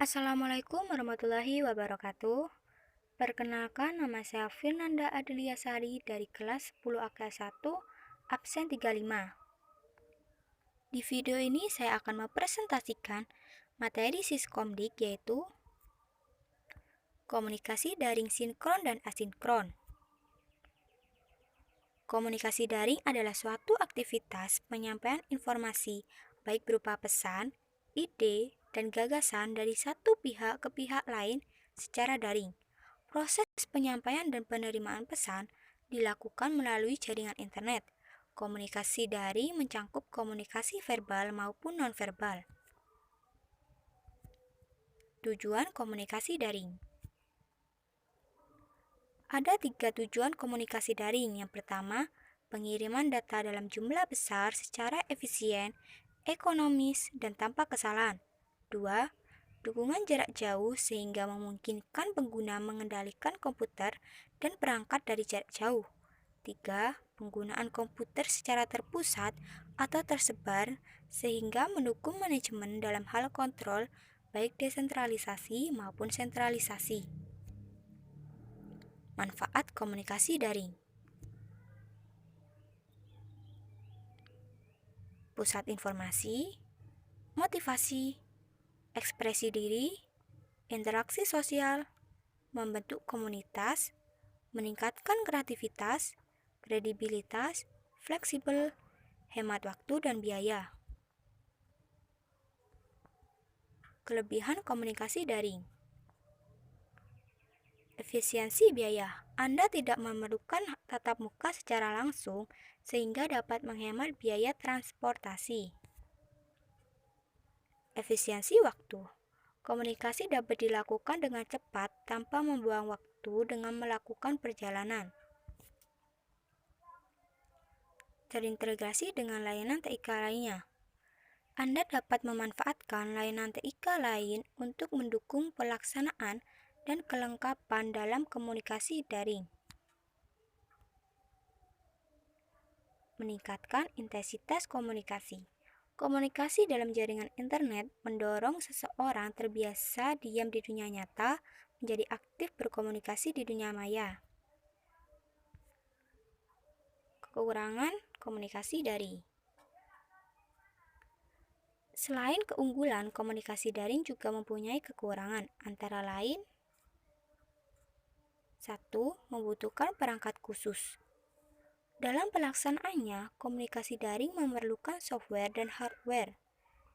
Assalamualaikum warahmatullahi wabarakatuh. Perkenalkan, nama saya Firnanda Adelia Sari dari kelas 10 AKS 1, absen 35. Di video ini saya akan mempresentasikan materi Siskomdik, yaitu komunikasi daring sinkron dan asinkron. Komunikasi daring adalah suatu aktivitas penyampaian informasi baik berupa pesan, ide, dan gagasan dari satu pihak ke pihak lain secara daring. Proses penyampaian dan penerimaan pesan dilakukan melalui jaringan internet. Komunikasi daring mencakup komunikasi verbal maupun nonverbal. Tujuan komunikasi daring. Ada 3 tujuan komunikasi daring. Yang pertama, pengiriman data dalam jumlah besar secara efisien, ekonomis, dan tanpa kesalahan. 2. Dukungan jarak jauh sehingga memungkinkan pengguna mengendalikan komputer dan perangkat dari jarak jauh. 3. Penggunaan komputer secara terpusat atau tersebar sehingga mendukung manajemen dalam hal kontrol baik desentralisasi maupun sentralisasi. Manfaat komunikasi daring. Pusat informasi, motivasi, ekspresi diri, interaksi sosial, membentuk komunitas, meningkatkan kreativitas, kredibilitas, fleksibel, hemat waktu dan biaya. Kelebihan komunikasi daring. Efisiensi biaya. Anda tidak memerlukan tatap muka secara langsung sehingga dapat menghemat biaya transportasi. Efisiensi waktu. Komunikasi dapat dilakukan dengan cepat tanpa membuang waktu dengan melakukan perjalanan. Terintegrasi dengan layanan TIK lainnya. Anda dapat memanfaatkan layanan TIK lain untuk mendukung pelaksanaan dan kelengkapan dalam komunikasi daring. Meningkatkan intensitas komunikasi. Komunikasi dalam jaringan internet mendorong seseorang terbiasa diam di dunia nyata menjadi aktif berkomunikasi di dunia maya. Kekurangan komunikasi daring. Selain keunggulan, komunikasi daring juga mempunyai kekurangan, antara lain 1. Membutuhkan perangkat khusus. Dalam pelaksanaannya, komunikasi daring memerlukan software dan hardware.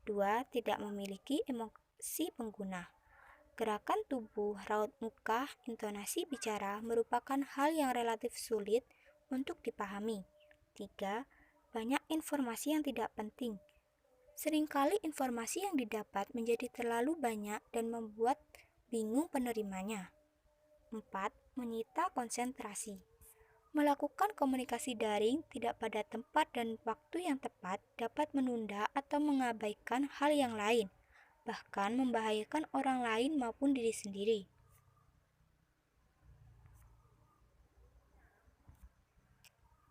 2. Tidak memiliki emosi pengguna. Gerakan tubuh, raut muka, intonasi bicara merupakan hal yang relatif sulit untuk dipahami. 3. Banyak informasi yang tidak penting. Seringkali informasi yang didapat menjadi terlalu banyak dan membuat bingung penerimanya. 4. Menyita konsentrasi. Melakukan komunikasi daring tidak pada tempat dan waktu yang tepat dapat menunda atau mengabaikan hal yang lain, bahkan membahayakan orang lain maupun diri sendiri.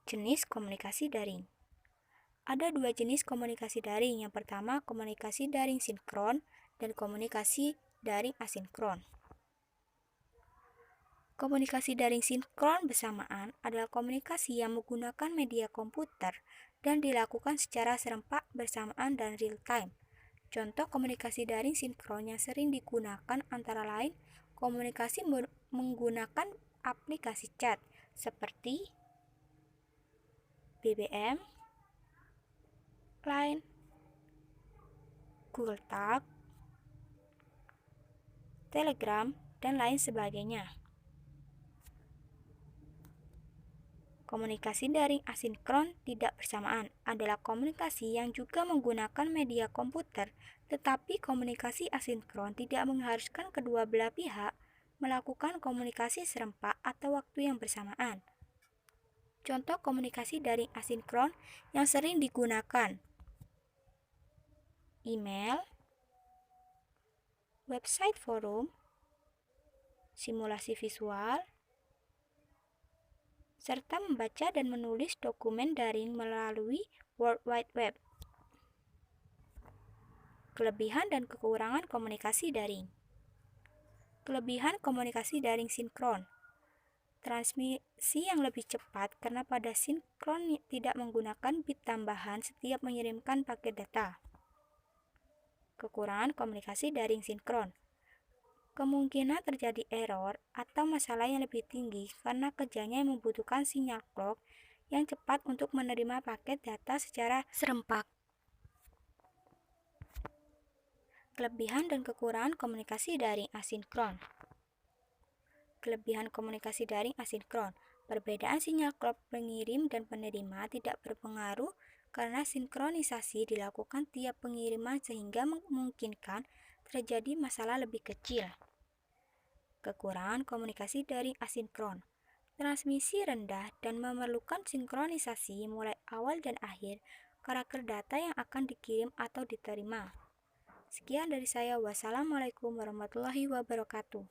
Jenis komunikasi daring. Ada 2 jenis komunikasi daring. Yang pertama, komunikasi daring sinkron dan komunikasi daring asinkron. Komunikasi daring sinkron bersamaan adalah komunikasi yang menggunakan media komputer dan dilakukan secara serempak bersamaan dan real time. Contoh komunikasi daring sinkron yang sering digunakan antara lain komunikasi menggunakan aplikasi chat seperti BBM, Line, Google Talk, Telegram, dan lain sebagainya. Komunikasi daring asinkron tidak bersamaan adalah komunikasi yang juga menggunakan media komputer, tetapi komunikasi asinkron tidak mengharuskan kedua belah pihak melakukan komunikasi serempak atau waktu yang bersamaan. Contoh komunikasi daring asinkron yang sering digunakan: email, website forum, simulasi visual, serta membaca dan menulis dokumen daring melalui World Wide Web. Kelebihan dan kekurangan komunikasi daring. Kelebihan komunikasi daring sinkron. Transmisi yang lebih cepat karena pada sinkron tidak menggunakan bit tambahan setiap mengirimkan paket data. Kekurangan komunikasi daring sinkron. Kemungkinan terjadi error atau masalah yang lebih tinggi karena kerjanya membutuhkan sinyal clock yang cepat untuk menerima paket data secara serempak. Kelebihan dan kekurangan komunikasi daring asinkron. Kelebihan komunikasi daring asinkron. Perbedaan sinyal clock pengirim dan penerima tidak berpengaruh karena sinkronisasi dilakukan tiap pengiriman sehingga memungkinkan terjadi masalah lebih kecil. Kekurangan komunikasi daring asinkron. Transmisi rendah dan memerlukan sinkronisasi mulai awal dan akhir karakter data yang akan dikirim atau diterima. Sekian dari saya. Wassalamualaikum warahmatullahi wabarakatuh.